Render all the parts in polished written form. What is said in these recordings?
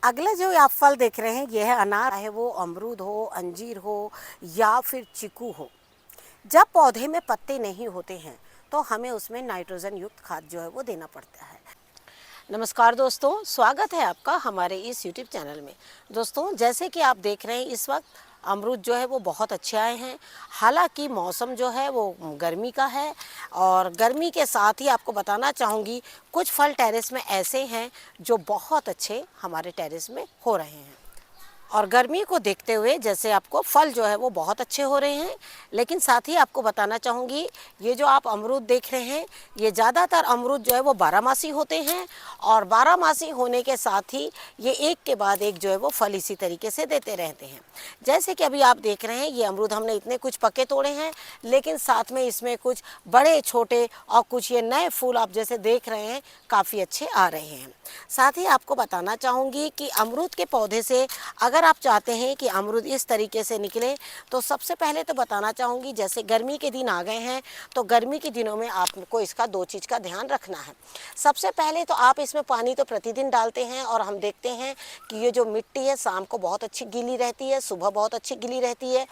अगला जो आप फल देख रहे हैं ये है अनार, है वो अमरूद हो, अंजीर हो या फिर चीकू हो। जब पौधे में पत्ते नहीं होते हैं तो हमें उसमें नाइट्रोजन युक्त खाद जो है वो देना पड़ता है। नमस्कार दोस्तों, स्वागत है आपका हमारे इस YouTube चैनल में। दोस्तों, जैसे कि आप देख रहे हैं इस वक्त अमरूद जो है वो बहुत अच्छे आए हैं। हालांकि मौसम जो है वो गर्मी का है और गर्मी के साथ ही आपको बताना चाहूँगी कुछ फल टेरेस में ऐसे हैं जो बहुत अच्छे हमारे टेरेस में हो रहे हैं। और गर्मी को देखते हुए जैसे आपको फल जो है वो बहुत अच्छे हो रहे हैं, लेकिन साथ ही आपको बताना चाहूँगी ये जो आप अमरूद देख रहे हैं ये ज़्यादातर अमरूद जो है वो बारहमासी होते हैं और बारहमासी होने के साथ ही ये एक के बाद एक जो है वो फल इसी तरीके से देते रहते हैं। जैसे कि अभी आप देख रहे हैं ये अमरूद हमने इतने कुछ पके तोड़े हैं, लेकिन साथ में इसमें कुछ बड़े छोटे और कुछ ये नए फूल आप जैसे देख रहे हैं काफ़ी अच्छे आ रहे हैं। साथ ही आपको बताना चाहूँगी कि अमरूद के पौधे से अगर आप चाहते हैं कि अमरूद इस तरीके से निकले तो सबसे पहले तो बताना चाहूँगी जैसे गर्मी के दिन आ गए हैं तो गर्मी के दिनों में आपको इसका दो चीज़ का ध्यान रखना है। सबसे पहले तो आप इसमें पानी तो प्रतिदिन डालते हैं और हम देखते हैं कि ये जो मिट्टी है शाम को बहुत अच्छी गीली रहती है, सुबह बहुत अच्छी गीली रहती है,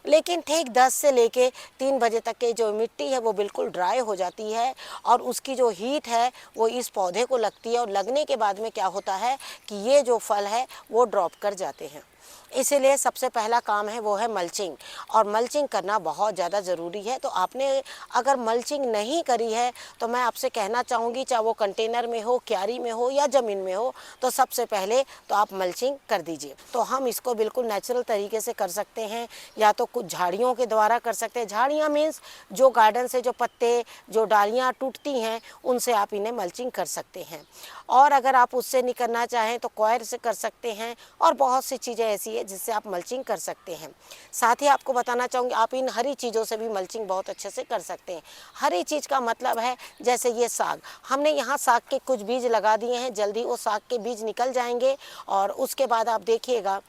लेकिन ठीक 10 से लेके 3 बजे तक की जो मिट्टी है वो बिल्कुल ड्राई हो जाती है और उसकी जो हीट है वो इस पौधे को लगती है और लगने के बाद में क्या होता है कि ये जो फल है वो ड्रॉप कर जाते हैं। इसीलिए सबसे पहला काम है वो है मल्चिंग, और मल्चिंग करना बहुत ज़्यादा ज़रूरी है। तो आपने अगर मल्चिंग नहीं करी है तो मैं आपसे कहना चाहूँगी चाहे वो कंटेनर में हो, क्यारी में हो या ज़मीन में हो, तो सबसे पहले तो आप मल्चिंग कर दीजिए। तो हम इसको बिल्कुल नेचुरल तरीके से कर सकते हैं या तो कुछ झाड़ियों के द्वारा कर सकते हैं। झाड़ियाँ मीन्स जो गार्डन से जो पत्ते, जो डालियाँ टूटती हैं उनसे आप इन्हें मल्चिंग कर सकते हैं। और अगर आप उससे नहीं करना चाहें तो कॉयर से कर सकते हैं और बहुत सी चीज़ें ऐसी है जिससे आप मल्चिंग कर सकते हैं। साथ ही आपको बताना चाहूँगी आप इन हरी चीज़ों से भी मल्चिंग बहुत अच्छे से कर सकते हैं। हरी चीज़ का मतलब है जैसे ये साग, हमने यहाँ साग के कुछ बीज लगा दिए हैं, जल्दी वो साग के बीज निकल जाएंगे और उसके बाद आप देखिएगा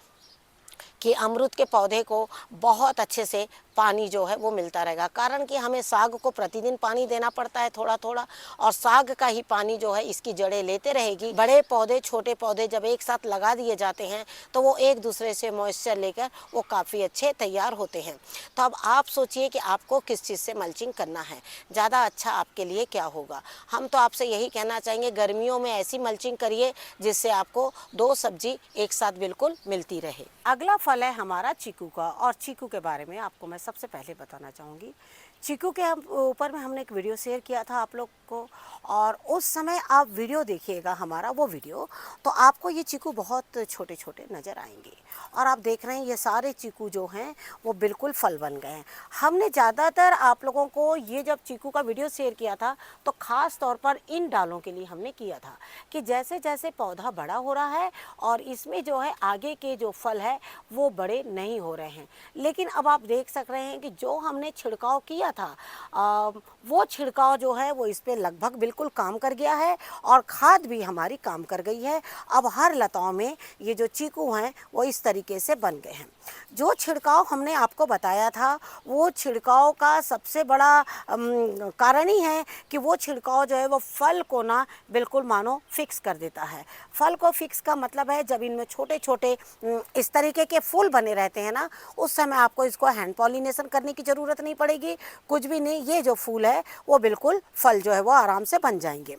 कि अमरूद के पौधे को बहुत अच्छे से पानी जो है वो मिलता रहेगा। कारण कि हमें साग को प्रतिदिन पानी देना पड़ता है थोड़ा थोड़ा, और साग का ही पानी जो है इसकी जड़ें लेते रहेगी। बड़े पौधे छोटे पौधे जब एक साथ लगा दिए जाते हैं तो वो एक दूसरे से मॉइस्चर लेकर वो काफ़ी अच्छे तैयार होते हैं। तो अब आप सोचिए कि आपको किस चीज़ से मल्चिंग करना है, ज़्यादा अच्छा आपके लिए क्या होगा। हम तो आपसे यही कहना चाहेंगे गर्मियों में ऐसी मल्चिंग करिए जिससे आपको दो सब्जी एक साथ बिल्कुल मिलती रहे। अगला फल है हमारा चीकू का, और चीकू के बारे में आपको मैं सबसे पहले बताना चाहूँगी। चीकू के ऊपर में हमने एक वीडियो शेयर किया था आप लोग को, और उस समय आप वीडियो देखिएगा हमारा वो वीडियो, तो आपको ये चीकू बहुत छोटे छोटे नज़र आएंगे। और आप देख रहे हैं ये सारे चीकू जो हैं वो बिल्कुल फल बन गए हैं। हमने ज़्यादातर आप लोगों को ये जब चीकू का वीडियो शेयर किया था तो ख़ास तौर पर इन डालों के लिए हमने किया था कि जैसे जैसे पौधा बड़ा हो रहा है और इसमें जो है आगे के जो फल है वो बड़े नहीं हो रहे हैं। लेकिन अब आप देख सक रहे हैं कि जो हमने छिड़काव किया था वो छिड़काव जो है वो इस पर लगभग बिल्कुल काम कर गया है और खाद भी हमारी काम कर गई है। अब हर लताओं में ये जो चीकू हैं वो इस तरीके से बन गए हैं। जो छिड़काव हमने आपको बताया था वो छिड़काव का सबसे बड़ा कारण ही है कि वो छिड़काव जो है वो फल को ना बिल्कुल मानो फिक्स कर देता है। फल को फिक्स का मतलब है जब इनमें छोटे छोटे इस तरीके के फूल बने रहते हैं ना, उस समय आपको इसको हैंड पॉलिनेशन करने की ज़रूरत नहीं पड़ेगी, कुछ भी नहीं, ये जो फूल है वो बिल्कुल फल जो है वो आराम से बन जाएंगे।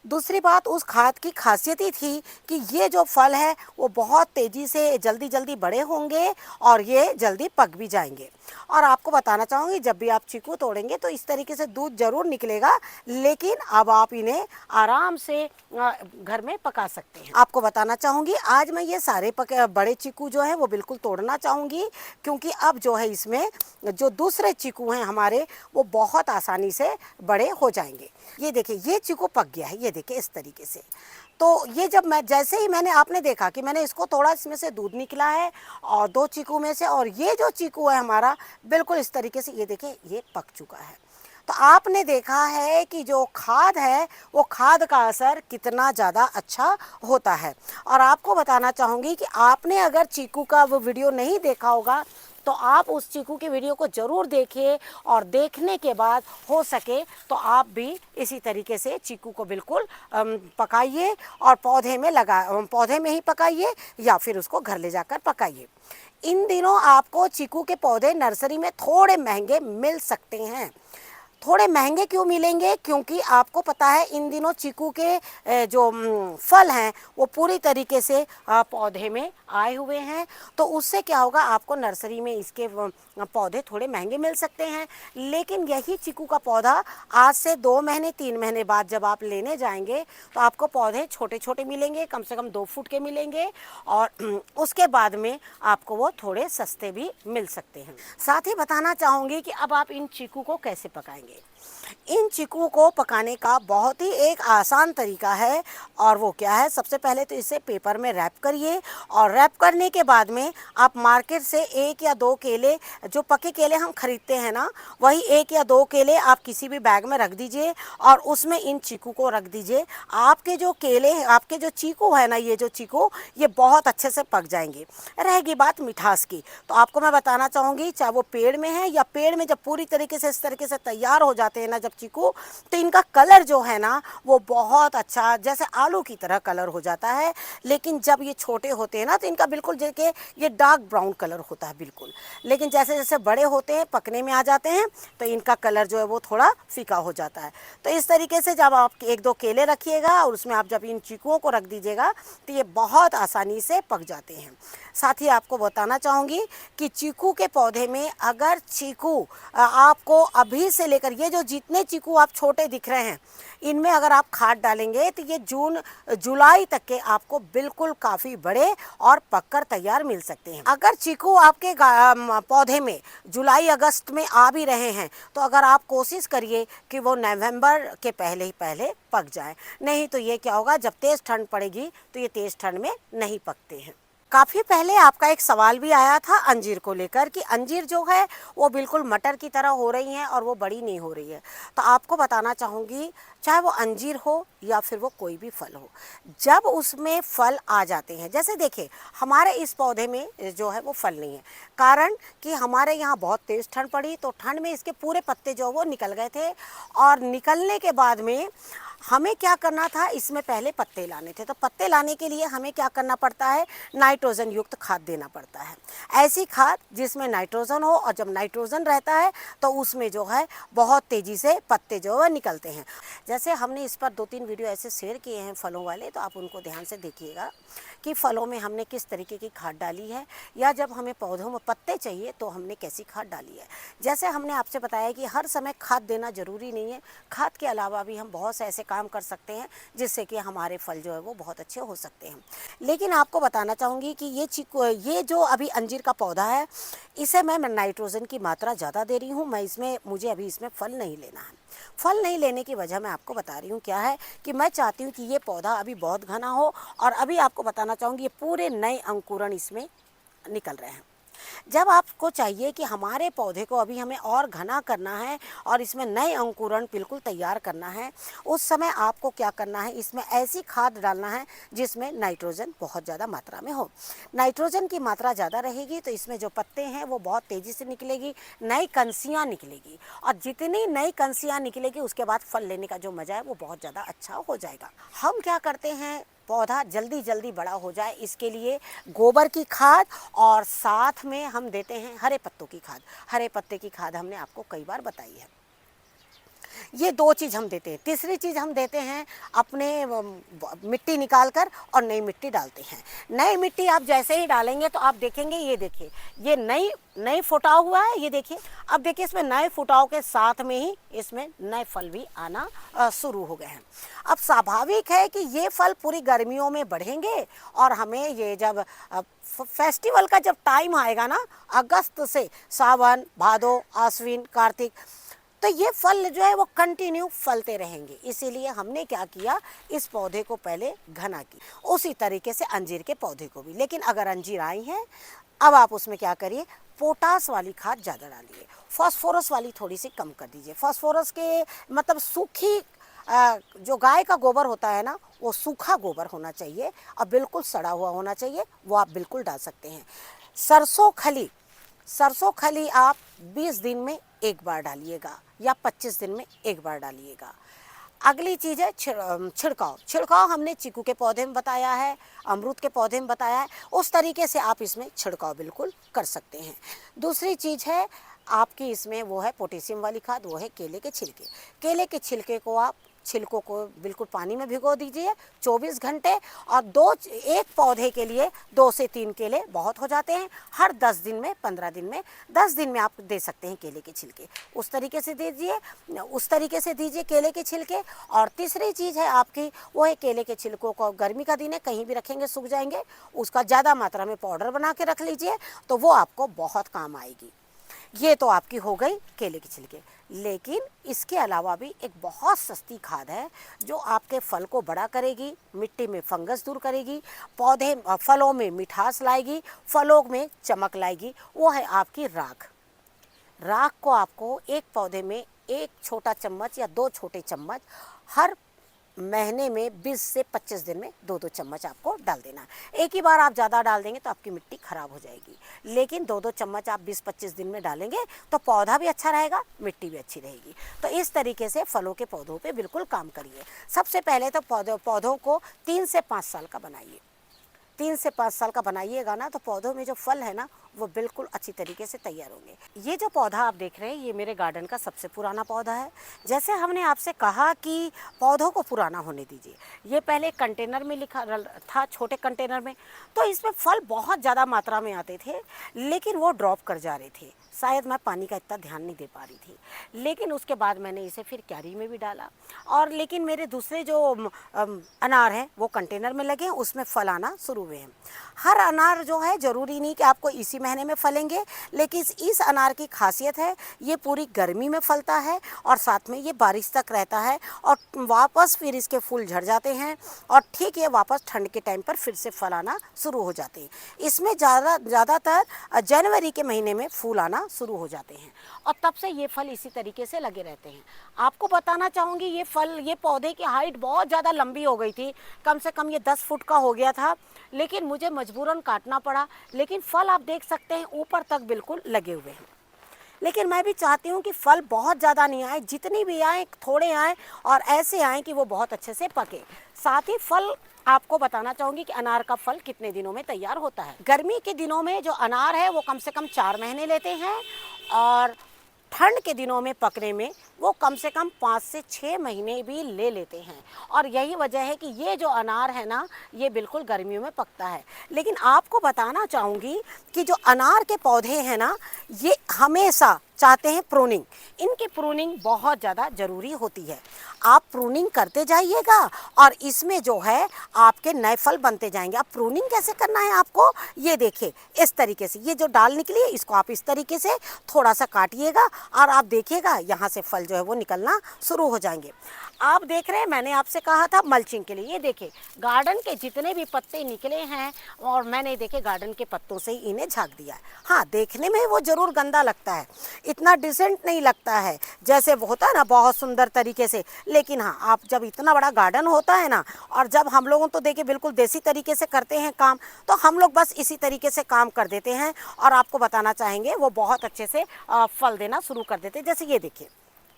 दूसरी बात उस खाद की खासियत ही थी कि ये जो फल है वो बहुत तेज़ी से जल्दी जल्दी बड़े होंगे और ये जल्दी पक भी जाएंगे। और आपको बताना चाहूँगी जब भी आप चीकू तोड़ेंगे तो इस तरीके से दूध ज़रूर निकलेगा, लेकिन अब आप इन्हें आराम से घर में पका सकते हैं। आपको बताना चाहूँगी आज मैं ये सारे बड़े चीकू जो हैं वो बिल्कुल तोड़ना चाहूँगी, क्योंकि अब जो है इसमें जो दूसरे चीकू हैं हमारे वो बहुत आसानी से बड़े हो जाएंगे। ये देखिए ये चीकू पक गया है, ये देखिए इस तरीके से। तो ये जब मैं जैसे ही आपने देखा कि मैंने इसको थोड़ा इसमें से दूध निकला है और दो चीकू में से, और ये जो चीकू है हमारा बिल्कुल इस तरीके से, ये देखिए ये पक चुका है। तो आपने देखा है कि जो खाद है वो खाद का असर कितना ज़्यादा अच्छा होता है। और आपको बताना चाहूँगी कि आपने अगर चीकू का वो वीडियो नहीं देखा होगा तो आप उस चीकू की वीडियो को ज़रूर देखिए और देखने के बाद हो सके तो आप भी इसी तरीके से चीकू को बिल्कुल पकाइए और पौधे में ही पकाइए या फिर उसको घर ले जाकर पकाइए। इन दिनों आपको चीकू के पौधे नर्सरी में थोड़े महंगे मिल सकते हैं। थोड़े महंगे क्यों मिलेंगे? क्योंकि आपको पता है इन दिनों चीकू के जो फल हैं वो पूरी तरीके से पौधे में आए हुए हैं, तो उससे क्या होगा, आपको नर्सरी में इसके पौधे थोड़े महंगे मिल सकते हैं। लेकिन यही चीकू का पौधा आज से 2 महीने 3 महीने बाद जब आप लेने जाएंगे तो आपको पौधे छोटे छोटे मिलेंगे, कम से कम 2 फुट के मिलेंगे और उसके बाद में आपको वो थोड़े सस्ते भी मिल सकते हैं। साथ ही बताना चाहूँगी कि अब आप इन चीकू को कैसे पकाएंगे। इन चीकू को पकाने का बहुत ही एक आसान तरीका है और वो क्या है, सबसे पहले तो इसे पेपर में रैप करिए और रैप करने के बाद में आप मार्केट से 1 या 2 केले, जो पके केले हम खरीदते हैं ना, वही 1 या 2 केले आप किसी भी बैग में रख दीजिए और उसमें इन चीकू को रख दीजिए। आपके जो केले, आपके जो चीकू है ना, ये जो चीकू ये बहुत अच्छे से पक जाएंगे। रहेगी बात मिठास की, तो आपको मैं बताना चाहूँगी, चाहे वो पेड़ में है या पेड़ में जब पूरी तरीके से इस तरीके से तैयार हो जाते हैं ना जब चीकू, तो इनका कलर जो है ना वो बहुत अच्छा, जैसे आलू की तरह कलर हो जाता है। लेकिन जब ये छोटे होते हैं ना तो इनका बिल्कुल जैसे ये डार्क ब्राउन कलर होता है बिल्कुल। लेकिन जैसे जैसे बड़े होते हैं, पकने में आ जाते हैं, तो इनका कलर जो है वो थोड़ा फीका हो जाता है। तो इस तरीके से जब आप 1-2 केले रखिएगा और उसमें आप जब इन चीकुओं को रख दीजिएगा तो ये बहुत आसानी से पक जाते हैं। साथ ही आपको बताना चाहूँगी कि चीकू के पौधे में अगर चीकू आपको अभी से लेकर ये जो जितने चीकू आप छोटे दिख रहे हैं इनमें अगर आप खाद डालेंगे तो ये जून जुलाई तक के आपको बिल्कुल काफ़ी बड़े और पककर तैयार मिल सकते हैं। अगर चीकू आपके पौधे में जुलाई अगस्त में आ भी रहे हैं तो अगर आप कोशिश करिए कि वो नवंबर के पहले ही पहले पक जाए, नहीं तो ये क्या होगा, जब तेज़ ठंड पड़ेगी तो ये तेज़ ठंड में नहीं पकते हैं। काफ़ी पहले आपका एक सवाल भी आया था अंजीर को लेकर कि अंजीर जो है वो बिल्कुल मटर की तरह हो रही हैं और वो बड़ी नहीं हो रही है। तो आपको बताना चाहूँगी, चाहे वो अंजीर हो या फिर वो कोई भी फल हो, जब उसमें फल आ जाते हैं, जैसे देखिए हमारे इस पौधे में जो है वो फल नहीं है, कारण कि हमारे यहाँ बहुत तेज़ ठंड पड़ी तो ठंड में इसके पूरे पत्ते जो वो निकल गए थे और निकलने के बाद में हमें क्या करना था, इसमें पहले पत्ते लाने थे। तो पत्ते लाने के लिए हमें क्या करना पड़ता है, नाइट्रोजन युक्त खाद देना पड़ता है। ऐसी खाद जिसमें नाइट्रोजन हो, और जब नाइट्रोजन रहता है तो उसमें जो है बहुत तेज़ी से पत्ते जो है निकलते हैं। जैसे हमने इस पर 2-3 वीडियो ऐसे शेयर किए हैं फलों वाले, तो आप उनको ध्यान से देखिएगा कि फलों में हमने किस तरीके की खाद डाली है, या जब हमें पौधों में पत्ते चाहिए तो हमने कैसी खाद डाली है। जैसे हमने आपसे बताया कि हर समय खाद देना ज़रूरी नहीं है, खाद के अलावा भी हम बहुत से ऐसे काम कर सकते हैं जिससे कि हमारे फल जो है वो बहुत अच्छे हो सकते हैं। लेकिन आपको बताना चाहूँगी कि ये जो अभी अंजीर का पौधा है, इसे मैं नाइट्रोजन की मात्रा ज़्यादा दे रही हूँ। मुझे अभी इसमें फल नहीं लेना है। फल नहीं लेने की वजह मैं आपको बता रही हूँ क्या है, कि मैं चाहती हूँ कि ये पौधा अभी बहुत घना हो, और अभी आपको बताना चाहूँगी ये पूरे नए अंकुरण इसमें निकल रहे हैं। जब आपको चाहिए कि हमारे पौधे को अभी हमें और घना करना है और इसमें नए अंकुरण बिल्कुल तैयार करना है, उस समय आपको क्या करना है, इसमें ऐसी खाद डालना है जिसमें नाइट्रोजन बहुत ज़्यादा मात्रा में हो। नाइट्रोजन की मात्रा ज़्यादा रहेगी तो इसमें जो पत्ते हैं वो बहुत तेज़ी से निकलेगी, नई कंसियाँ निकलेगी, और जितनी नई कंसियाँ निकलेगी उसके बाद फल लेने का जो मज़ा है वो बहुत ज़्यादा अच्छा हो जाएगा। हम क्या करते हैं, पौधा जल्दी जल्दी बड़ा हो जाए इसके लिए गोबर की खाद और साथ में हम देते हैं हरे पत्तों की खाद। हरे पत्ते की खाद हमने आपको कई बार बताई है। ये 2 चीज़ हम देते हैं। तीसरी चीज़ हम देते हैं अपने मिट्टी निकाल कर और नई मिट्टी डालते हैं। नई मिट्टी आप जैसे ही डालेंगे तो आप देखेंगे, ये देखिए ये नई फुटाव हुआ है, ये देखिए। अब देखिए इसमें नए फुटाव के साथ में ही इसमें नए फल भी आना शुरू हो गए हैं। अब स्वाभाविक है कि ये फल पूरी गर्मियों में बढ़ेंगे और हमें ये जब फेस्टिवल का जब टाइम आएगा ना, अगस्त से सावन, भादो, आश्विन, कार्तिक, तो ये फल जो है वो कंटिन्यू फलते रहेंगे। इसीलिए हमने क्या किया, इस पौधे को पहले घना की, उसी तरीके से अंजीर के पौधे को भी। लेकिन अगर अंजीर आई हैं, अब आप उसमें क्या करिए, पोटास वाली खाद ज़्यादा डालिए, फास्फोरस वाली थोड़ी सी कम कर दीजिए। फास्फोरस के मतलब सूखी जो गाय का गोबर होता है ना, वो सूखा गोबर होना चाहिए और बिल्कुल सड़ा हुआ होना चाहिए, वो आप बिल्कुल डाल सकते हैं। सरसों खली सरसों खली आप 20 दिन में एक बार डालिएगा या 25 दिन में एक बार डालिएगा। अगली चीज़ है छिड़काव। छिड़काव हमने चीकू के पौधे में बताया है, अमरूद के पौधे में बताया है, उस तरीके से आप इसमें छिड़काव बिल्कुल कर सकते हैं। दूसरी चीज़ है आपकी इसमें वो है पोटेशियम वाली खाद, वो है केले के छिलके। केले के छिलके को आप छिलकों को बिल्कुल पानी में भिगो दीजिए 24 घंटे, और एक पौधे के लिए 2 से 3 केले बहुत हो जाते हैं। हर 10 दिन में 15 दिन में 10 दिन में आप दे सकते हैं केले के छिलके, उस तरीके से दीजिए केले के छिलके। और तीसरी चीज़ है आपकी वो है केले के छिलकों को गर्मी का दिन है कहीं भी रखेंगे सूख जाएंगे, उसका ज़्यादा मात्रा में पाउडर बना के रख लीजिए तो वो आपको बहुत काम आएगी। ये तो आपकी हो गई केले के छिलके। लेकिन इसके अलावा भी एक बहुत सस्ती खाद है जो आपके फल को बड़ा करेगी, मिट्टी में फंगस दूर करेगी, फलों में मिठास लाएगी, फलों में चमक लाएगी, वो है आपकी राख। राख को आपको एक पौधे में 1 छोटा चम्मच या 2 छोटे चम्मच हर महीने में 20 से 25 दिन में 2-2 चम्मच आपको डाल देना। एक ही बार आप ज़्यादा डाल देंगे तो आपकी मिट्टी ख़राब हो जाएगी, लेकिन 2-2 चम्मच आप 20-25 दिन में डालेंगे तो पौधा भी अच्छा रहेगा, मिट्टी भी अच्छी रहेगी। तो इस तरीके से फलों के पौधों पे बिल्कुल काम करिए। सबसे पहले तो पौधों को 3 से 5 साल का बनाइए। 3 से 5 साल का बनाइएगा ना तो पौधों में जो फल है ना वो बिल्कुल अच्छी तरीके से तैयार होंगे। ये जो पौधा आप देख रहे हैं ये मेरे गार्डन का सबसे पुराना पौधा है। जैसे हमने आपसे कहा कि पौधों को पुराना होने दीजिए, ये पहले कंटेनर में लिखा था, छोटे कंटेनर में, तो इसमें फल बहुत ज़्यादा मात्रा में आते थे लेकिन वो ड्रॉप कर जा रहे थे। शायद मैं पानी का इतना ध्यान नहीं दे पा रही थी, लेकिन उसके बाद मैंने इसे फिर क्यारी में भी डाला। और लेकिन मेरे दूसरे जो अनार हैं वो कंटेनर में लगे हैं, उसमें फल आना शुरू हुए हैं। हर अनार जो है ज़रूरी नहीं कि आपको इसी महीने में फलेंगे, लेकिन इस अनार की खासियत है ये पूरी गर्मी में फलता है और साथ में ये बारिश तक रहता है और वापस फिर इसके फूल झड़ जाते हैं और ठीक ये वापस ठंड के टाइम पर फिर से फल आना शुरू हो जाते हैं। इसमें ज़्यादातर जनवरी के महीने में फूल आना शुरू हो जाते हैं और तब से ये फल इसी तरीके से लगे रहते हैं। आपको बताना चाहूँगी ये पौधे की हाइट बहुत ज़्यादा लंबी हो गई थी, कम से कम ये 10 फुट का हो गया था, लेकिन मुझे मजबूरन काटना पड़ा। लेकिन फल आप देख सकते हैं ऊपर तक बिल्कुल लगे हुए हैं। लेकिन मैं भी चाहती हूँ कि फल बहुत ज़्यादा नहीं आए, जितनी भी आए थोड़े आए और ऐसे आए कि वो बहुत अच्छे से पके। साथ ही फल आपको बताना चाहूँगी कि अनार का फल कितने दिनों में तैयार होता है। गर्मी के दिनों में जो अनार है वो कम से कम 4 महीने लेते हैं और ठंड के दिनों में पकने में वो कम से कम 5 से 6 महीने भी ले लेते हैं। और यही वजह है कि ये जो अनार है ना ये बिल्कुल गर्मियों में पकता है। लेकिन आपको बताना चाहूँगी कि जो अनार के पौधे हैं ना ये हमेशा चाहते हैं प्रूनिंग, इनकी प्रूनिंग बहुत ज़्यादा ज़रूरी होती है। आप प्रूनिंग करते जाइएगा और इसमें जो है आपके नए फल बनते जाएंगे। आप प्रूनिंग कैसे करना है आपको ये देखिए, इस तरीके से ये जो डाल निकली है इसको आप इस तरीके से थोड़ा सा काटिएगा और आप देखिएगा यहाँ से फल जो है वो निकलना शुरू हो जाएंगे। आप देख रहे हैं मैंने आपसे कहा था मल्चिंग के लिए, ये देखिए गार्डन के जितने भी पत्ते निकले हैं और मैंने देखे गार्डन के पत्तों से ही इन्हें झाँक दिया है। हाँ, देखने में वो ज़रूर गंदा लगता है, इतना डिसेंट नहीं लगता है जैसे वो होता है ना बहुत सुंदर तरीके से, लेकिन हाँ आप जब इतना बड़ा गार्डन होता है ना और जब हम लोगों तो देखिए बिल्कुल देसी तरीके से करते हैं काम, तो हम लोग बस इसी तरीके से काम कर देते हैं और आपको बताना चाहेंगे वो बहुत अच्छे से फल देना शुरू कर देते हैं। जैसे ये देखिए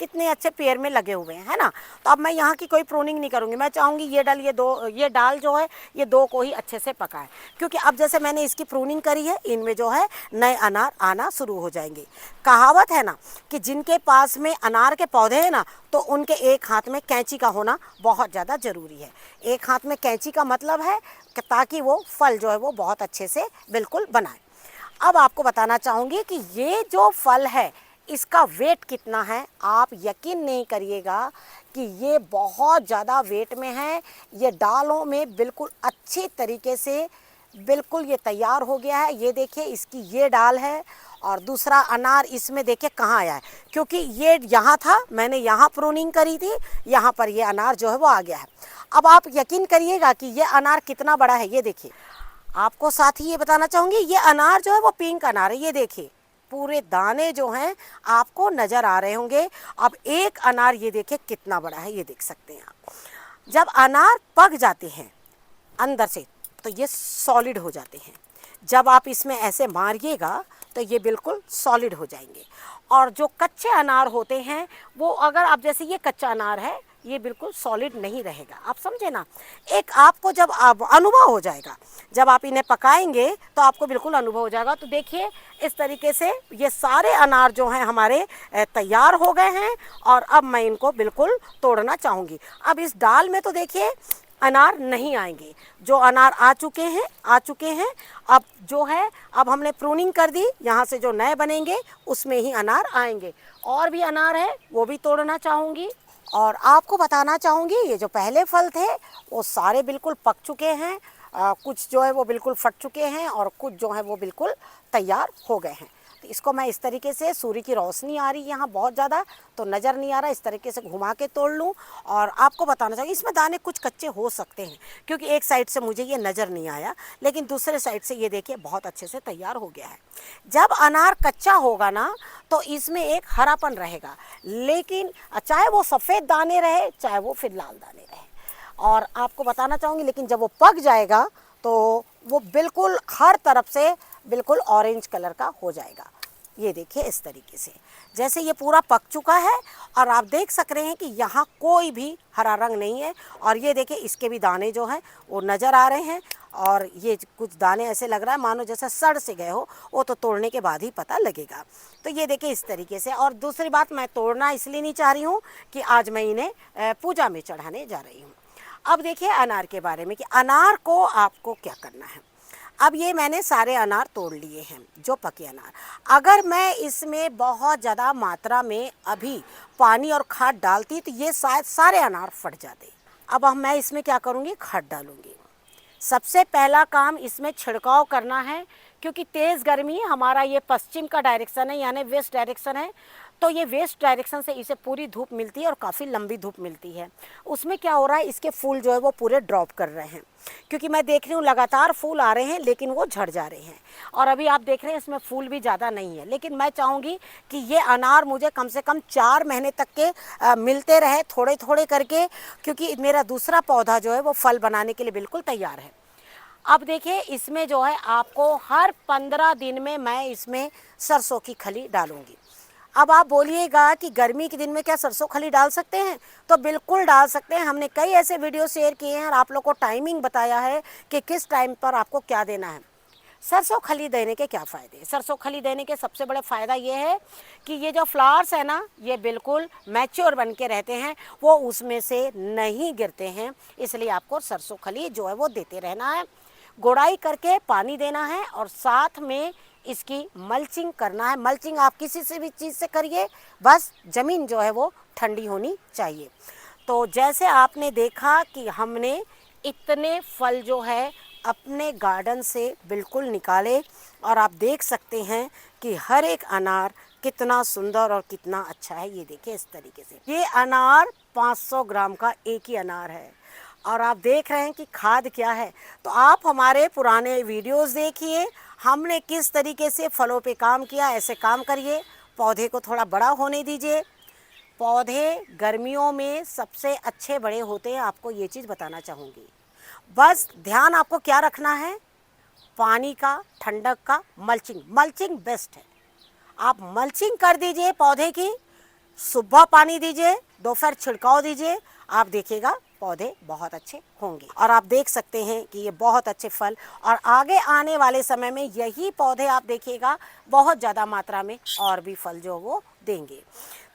कितने अच्छे पेड़ में लगे हुए हैं, है ना। तो अब मैं यहाँ की कोई प्रूनिंग नहीं करूँगी, मैं चाहूँगी ये डाल जो है ये 2 को ही अच्छे से पकाए, क्योंकि अब जैसे मैंने इसकी प्रूनिंग करी है इनमें जो है नए अनार आना शुरू हो जाएंगे। कहावत है ना कि जिनके पास में अनार के पौधे हैं ना तो उनके एक हाथ में कैंची का होना बहुत ज़्यादा ज़रूरी है। एक हाथ में कैंची का मतलब है कि ताकि वो फल जो है वो बहुत अच्छे से बिल्कुल बनाए। अब आपको बताना चाहूँगी कि ये जो फल है इसका वेट कितना है, आप यकीन नहीं करिएगा कि ये बहुत ज़्यादा वेट में है। ये डालों में बिल्कुल अच्छी तरीके से बिल्कुल ये तैयार हो गया है। ये देखिए इसकी ये डाल है और दूसरा अनार इसमें देखिए कहाँ आया है, क्योंकि ये यहाँ था मैंने यहाँ प्रूनिंग करी थी, यहाँ पर ये अनार जो है वो आ गया है। अब आप यकीन करिएगा कि ये अनार कितना बड़ा है। ये देखिए आपको साथ ही ये बताना चाहूँगी ये अनार जो है वो पिंक अनार है। ये देखिए पूरे दाने जो हैं आपको नज़र आ रहे होंगे। अब एक अनार ये देखिए कितना बड़ा है, ये देख सकते हैं आप। जब अनार पक जाते हैं अंदर से तो ये सॉलिड हो जाते हैं। जब आप इसमें ऐसे मारिएगा तो ये बिल्कुल सॉलिड हो जाएंगे। और जो कच्चे अनार होते हैं वो, अगर आप जैसे ये कच्चा अनार है, ये बिल्कुल सॉलिड नहीं रहेगा। आप समझे ना, एक आपको जब आप अनुभव हो जाएगा, जब आप इन्हें पकाएंगे तो आपको बिल्कुल अनुभव हो जाएगा। तो देखिए इस तरीके से ये सारे अनार जो हैं हमारे तैयार हो गए हैं। और अब मैं इनको बिल्कुल तोड़ना चाहूँगी। अब इस दाल में तो देखिए अनार नहीं आएंगे, जो अनार आ चुके हैं। अब जो है, अब हमने प्रूनिंग कर दी, यहाँ से जो नए बनेंगे उसमें ही अनार आएंगे। और भी अनार है वो भी तोड़ना चाहूँगी। और आपको बताना चाहूँगी, ये जो पहले फल थे वो सारे बिल्कुल पक चुके हैं। कुछ जो है वो बिल्कुल फट चुके हैं और कुछ जो है वो बिल्कुल तैयार हो गए हैं। तो इसको मैं इस तरीके से, सूर्य की रोशनी आ रही है यहाँ बहुत ज़्यादा तो नज़र नहीं आ रहा, इस तरीके से घुमा के तोड़ लूँ। और आपको बताना चाहिए इसमें दाने कुछ कच्चे हो सकते हैं, क्योंकि एक साइड से मुझे ये नज़र नहीं आया, लेकिन दूसरे साइड से ये देखिए बहुत अच्छे से तैयार हो गया है। जब अनार कच्चा होगा ना तो इसमें एक हरापन रहेगा, लेकिन चाहे वो सफ़ेद दाने रहे चाहे वो फिर लाल दाने रहे। और आपको बताना चाहूँगी, लेकिन जब वो पक जाएगा तो वो बिल्कुल हर तरफ से बिल्कुल ऑरेंज कलर का हो जाएगा। ये देखिए इस तरीके से, जैसे ये पूरा पक चुका है और आप देख सक रहे हैं कि यहाँ कोई भी हरा रंग नहीं है। और ये देखिए इसके भी दाने जो हैं वो नज़र आ रहे हैं। और ये कुछ दाने ऐसे लग रहा है मानो जैसे सड़ से गए हो, वो तो तोड़ने के बाद ही पता लगेगा। तो ये देखिए इस तरीके से। और दूसरी बात, मैं तोड़ना इसलिए नहीं चाह रही हूँ कि आज मैं इन्हें पूजा में चढ़ाने जा रही हूँ। अब देखिए अनार के बारे में कि अनार को आपको क्या करना है। अब ये मैंने सारे अनार तोड़ लिए हैं, जो पके अनार। अगर मैं इसमें बहुत ज़्यादा मात्रा में अभी पानी और खाद डालती तो ये शायद सारे अनार फट जाते। अब मैं इसमें क्या करूँगी, खाद डालूँगी। सबसे पहला काम इसमें छिड़काव करना है, क्योंकि तेज़ गर्मी, हमारा ये पश्चिम का डायरेक्शन है यानी वेस्ट डायरेक्शन है, तो ये वेस्ट डायरेक्शन से इसे पूरी धूप मिलती है और काफ़ी लंबी धूप मिलती है। उसमें क्या हो रहा है, इसके फूल जो है वो पूरे ड्रॉप कर रहे हैं, क्योंकि मैं देख रही हूँ लगातार फूल आ रहे हैं लेकिन वो झड़ जा रहे हैं। और अभी आप देख रहे हैं इसमें फूल भी ज़्यादा नहीं है, लेकिन मैं चाहूँगी कि ये अनार मुझे कम से कम 4 महीने तक के मिलते रहे, थोड़े थोड़े करके, क्योंकि मेरा दूसरा पौधा जो है वो फल बनाने के लिए बिल्कुल तैयार है। अब देखिए इसमें जो है आपको हर 15 दिन में मैं इसमें सरसों की खली डालूंगी। अब आप बोलिएगा कि गर्मी के दिन में क्या सरसों खली डाल सकते हैं, तो बिल्कुल डाल सकते हैं। हमने कई ऐसे वीडियो शेयर किए हैं और आप लोग को टाइमिंग बताया है कि किस टाइम पर आपको क्या देना है। सरसों खली देने के क्या फ़ायदे, सरसों खली देने के सबसे बड़ा फ़ायदा ये है कि ये जो फ्लावर्स है ना, ये बिल्कुल मैच्योर बन के रहते हैं, वो उसमें से नहीं गिरते हैं। इसलिए आपको सरसों खली जो है वो देते रहना है, गोड़ाई करके पानी देना है और साथ में इसकी मल्चिंग करना है। मल्चिंग आप किसी से भी चीज़ से करिए, बस ज़मीन जो है वो ठंडी होनी चाहिए। तो जैसे आपने देखा कि हमने इतने फल जो है अपने गार्डन से बिल्कुल निकाले, और आप देख सकते हैं कि हर एक अनार कितना सुंदर और कितना अच्छा है। ये देखिए इस तरीके से, ये अनार 500 ग्राम का एक ही अनार है। और आप देख रहे हैं कि खाद क्या है। तो आप हमारे पुराने वीडियोस देखिए, हमने किस तरीके से फलों पे काम किया। ऐसे काम करिए, पौधे को थोड़ा बड़ा होने दीजिए। पौधे गर्मियों में सबसे अच्छे बड़े होते हैं, आपको ये चीज़ बताना चाहूँगी। बस ध्यान आपको क्या रखना है, पानी का, ठंडक का, मल्चिंग बेस्ट है। आप मल्चिंग कर दीजिए पौधे की, सुबह पानी दीजिए, दोपहर छिड़काव दीजिए, आप देखिएगा पौधे बहुत अच्छे होंगे। और आप देख सकते हैं कि ये बहुत अच्छे फल, और आगे आने वाले समय में यही पौधे आप देखिएगा बहुत ज़्यादा मात्रा में और भी फल जो वो देंगे।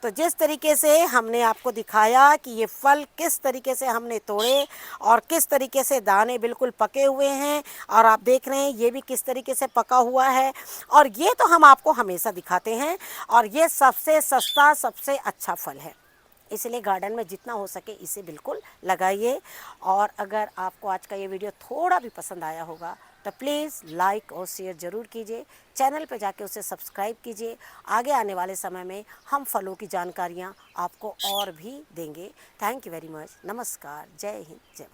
तो जिस तरीके से हमने आपको दिखाया कि ये फल किस तरीके से हमने तोड़े और किस तरीके से दाने बिल्कुल पके हुए हैं, और आप देख रहे हैं ये भी किस तरीके से पका हुआ है, और ये तो हम आपको हमेशा दिखाते हैं। और ये सबसे सस्ता, सबसे अच्छा फल है, इसलिए गार्डन में जितना हो सके इसे बिल्कुल लगाइए। और अगर आपको आज का ये वीडियो थोड़ा भी पसंद आया होगा तो प्लीज़ लाइक और शेयर ज़रूर कीजिए। चैनल पर जाके उसे सब्सक्राइब कीजिए। आगे आने वाले समय में हम फलों की जानकारियाँ आपको और भी देंगे। Thank you very much. नमस्कार, जय हिंद, जय भारत।